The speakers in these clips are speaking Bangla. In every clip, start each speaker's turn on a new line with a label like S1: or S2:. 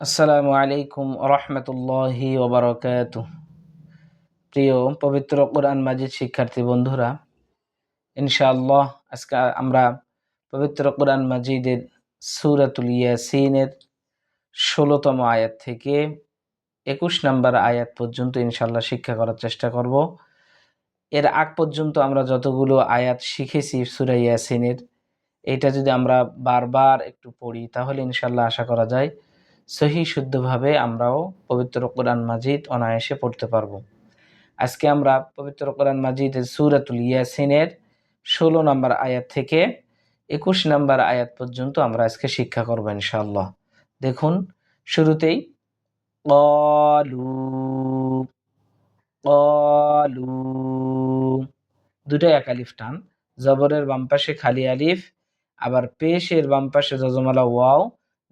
S1: আসসালামু আলাইকুম রহমতুল্লাহি ওবারকাতুহ। প্রিয় পবিত্র কোরআন মাজিদ শিক্ষার্থী বন্ধুরা, ইনশাআল্লাহ আজকে আমরা পবিত্র কোরআন মাজিদের সূরাতুল ইয়াসিনের ১৬তম আয়াত থেকে ২১ নম্বর আয়াত পর্যন্ত ইনশাআল্লাহ শিক্ষা করার চেষ্টা করব। এর আগ পর্যন্ত আমরা যতগুলো আয়াত শিখেছি সূরা ইয়াসিনের, এটা যদি আমরা বারবার একটু পড়ি তাহলে ইনশাআল্লাহ আশা করা যায় সহি শুদ্ধভাবে আমরাও পবিত্র কোরআন মাজিদ অনায়াসে পড়তে পারবো। আজকে আমরা পবিত্র কোরআন মাজিদের সূরাতুল ইয়াসিনের ১৬ নম্বর আয়াত থেকে ২১ নম্বর আয়াত পর্যন্ত আমরা আজকে শিক্ষা করব ইনশাআল্লাহ। দেখুন, শুরুতেই ক্বালু ক্বালু দুটাই এক আলিফ টান, জবরের বাম পাশে খালি আলিফ, আবার পেশের বাম পাশে যজমালা ওয়াও,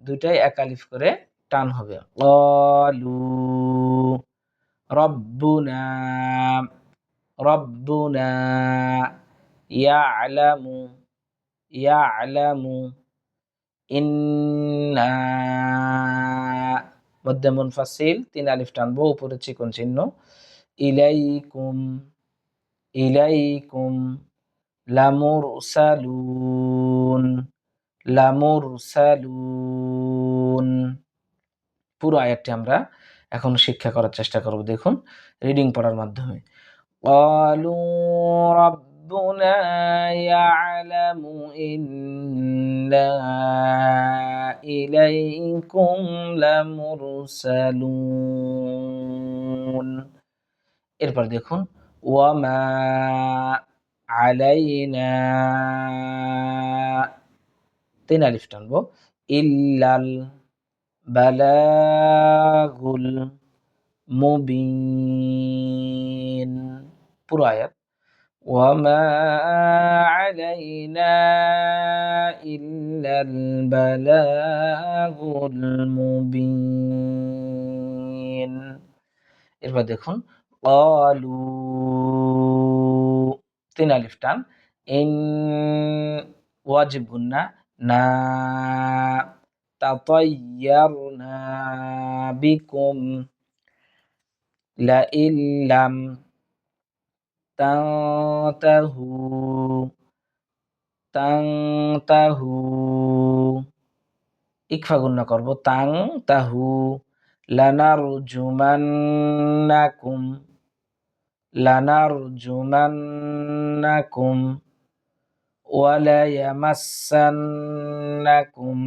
S1: দুটাই এক আলিফ করে টান হবে। ক্বালু রব্বুনা রব্বুনা ইয়ালামু ইয়ালামু ইন্না, মধ্যে মুনফাসিল ৩ আলিফ টানবো, উপরে চিকন চিহ্ন। ইলাইকুম ইলাইকুম লামুরসালুন লামুরসালুন। পুরো আয়াতটি আমরা এখন শিক্ষা করার চেষ্টা করব। দেখুন, রিডিং পড়ার মাধ্যমে। ক্বালু রাব্বুনা ইয়ালামু ইন্না ইলাইকুম লামুরসালুন। এরপর দেখুন, ওয়ামা আলাইনা ৩ আলিফ টানবো, ইল্লাল বালাগুল মুবিন। পুরো আয়াত। ওয়ামা আলাইনা ইল্লাল বালাগুল মুবিন। এরপর দেখুন, ক্বালু ৩ আলিফ টান, ইন ওয়াজিব গুন্না, না তাতায়্যারনা বিকুম লাইন লাম তানতাহু তানতাহু, ইকফা গুন্না করব, তাং তাহু লানারজুমান্নাকুম লানারজুমান্নাকুম ওয়ালা ইয়ামাসসান্নাকুম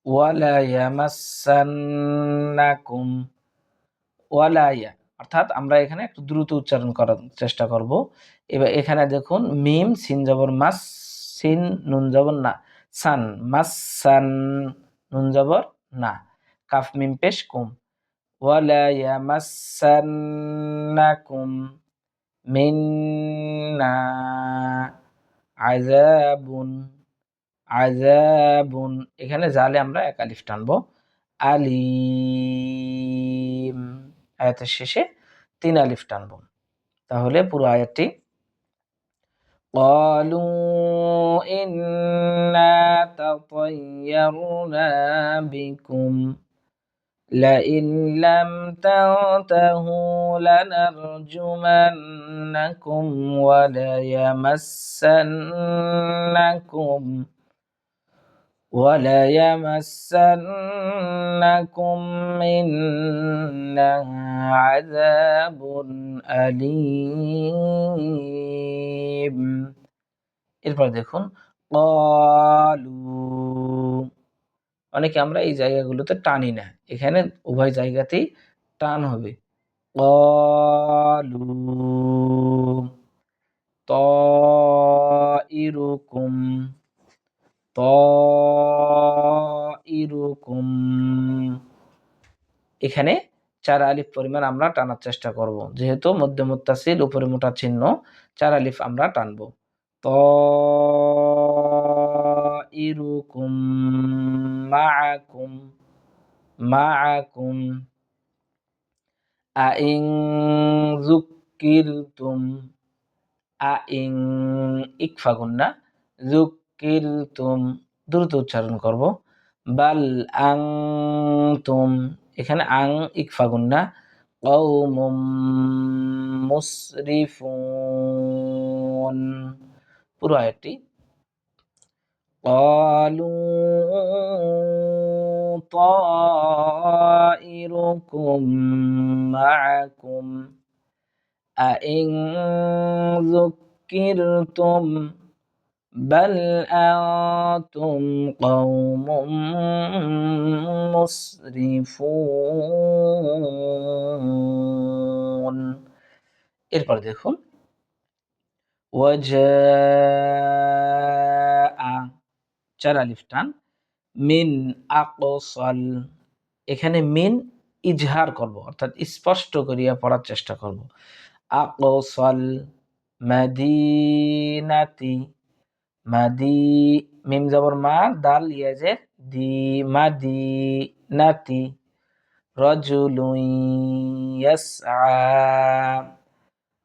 S1: ওয়ালা ইয়ামাসসান্নাকুম ওয়ালা ইয়া, অর্থাৎ আমরা এখানে একটু দ্রুত উচ্চারণ করার চেষ্টা করব। এবার এখানে দেখুন, মিম সিন জবর মাস, সিন নুন জবর না, সান মাসসান, নুন জবর না, কাফ মিম পেশ কুম, ওয়ালা ইয়ামাসসান্নাকুম মিন্না আযাবুন আযাবুন, এখানে জালে আমরা এক আলিফ টানবো, আলিম, আয়াতের শেষে ৩ আলিফ টানবো। তাহলে পুরো আয়াতটি, ক্বালু ইন্না তাতায়্যারনা বিকুম লাইন লাম তানতাহু লানারজুমান্নাকুম ওয়ালা ইয়ামাসসান্নাকুম মিন্না আযাবুন আলীম। এরপর দেখুন, ক্বালু, অনেকে আমরা এই জায়গাগুলোতে টানি না, এখানে উভয় জায়গাতেই টান হবে। ক্বালু তাইরুকুম তাইরুকুম, এখানে ৪ আলিফ পরিমাণ আমরা টানার চেষ্টা করব, যেহেতু মধ্যে মুত্তাসিল উপরে মোটা চিহ্ন, ৪ আলিফ আমরা টানবো। তাইরুকুম মাআকুম মাআকুম আইন যুক্কিরতুম আইন, ইকফা গুন্না, যুক্কিরতুম, দ্রুত উচ্চারণ করব, বাল আনতুম, এখানে আং ইকফা গুন্না, কওমুম মুসরিফুন। পুরো আয়াতটি قالوا طائركم معكم أئن ذكرتم بل أنتم قوم مسرفون। এরপর দেখুন ওয়াজা, চার আলিফ টান, মিন আকসাল, এখানে মিন ইজহার করব, অর্থাৎ স্পষ্ট করিয়া পড়ার চেষ্টা করব। আকসাল মাদিনাতি, মাদি, মিম জবর মা, দাল ইয়াজের দি, মাদিনাতি। রাজুলুন ইয়াসআ,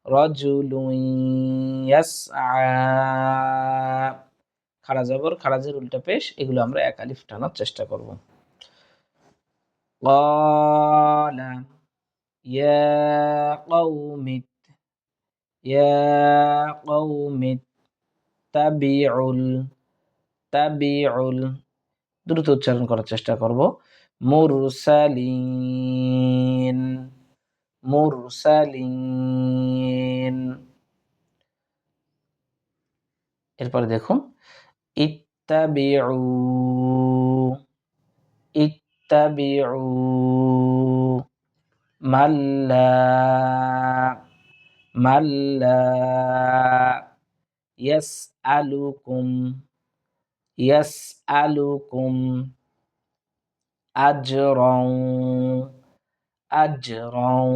S1: রাজুলুন ইয়াসআ, খাড়া জবর, খাড়াজের উল্টা পেশ, এগুলো আমরা এক আলিফ টানার চেষ্টা করব। ক্বালা ইয়া কওমি, ইয়া কওমি তাবিউল, তাবিউল, দ্রুত উচ্চারণ করার চেষ্টা করব। মুরসালিন, মুরসালিন। এরপরে দেখুন ইত্তাবিউ, ইত্তাবিউ মাল্লা, মাল্লা ইয়াসআলুকুম, ইয়াসআলুকুম আজরাও, আজরাও,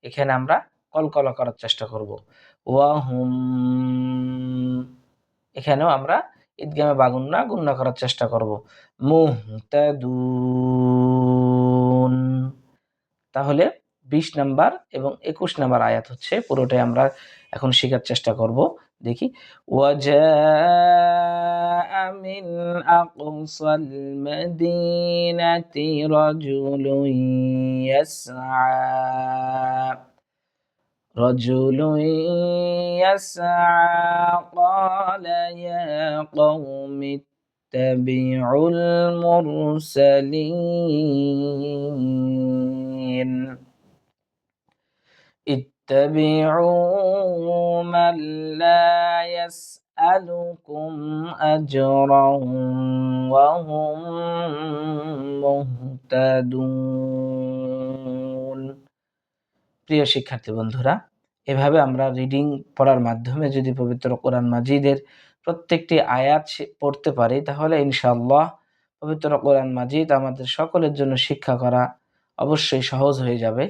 S1: এখানে আমরা কলকলা করার চেষ্টা করব। ওয়াহুম, এখানেও আমরা ঈদগামে বাগুন্না গুন্না করার চেষ্টা করব। মুহতাদুন। তাহলে ২০ নাম্বার এবং ২১ নাম্বার আয়াত হচ্ছে, পুরোটাই আমরা এখন শেখার চেষ্টা করব। দেখি ওয়াজা মিন আকসাল মাদিনাতি রাজুলুন ইয়াসআ, রাজুলুন ইয়াসআ ক্বালা ইয়া কওমি ইত্তাবিউল মুরসালিন, اتبعوا من لا يسألكم أجرا وهم مهتدون। প্রিয় শিক্ষার্থী বন্ধুরা, এভাবে আমরা রিডিং পড়ার মাধ্যমে যদি পবিত্র কোরআন মাজিদের প্রত্যেকটি আয়াত পড়তে পারি, তাহলে ইনশাআল্লাহ পবিত্র কোরআন মাজিদ আমাদের সকলের জন্য শিক্ষা করা অবশ্যই সহজ হয়ে যাবে।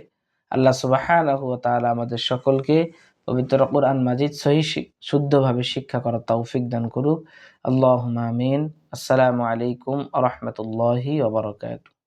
S1: আল্লাহ সুবহানাহু ওয়া তাআলা আমাদের সকলকে পবিত্র কোরআন মাজিদ শুদ্ধভাবে শিক্ষা করার তৌফিক দান করুক। আল্লাহুম্মা আমিন। আসসালামু আলাইকুম ওয়া রাহমাতুল্লাহি ওয়া বারাকাতুহু।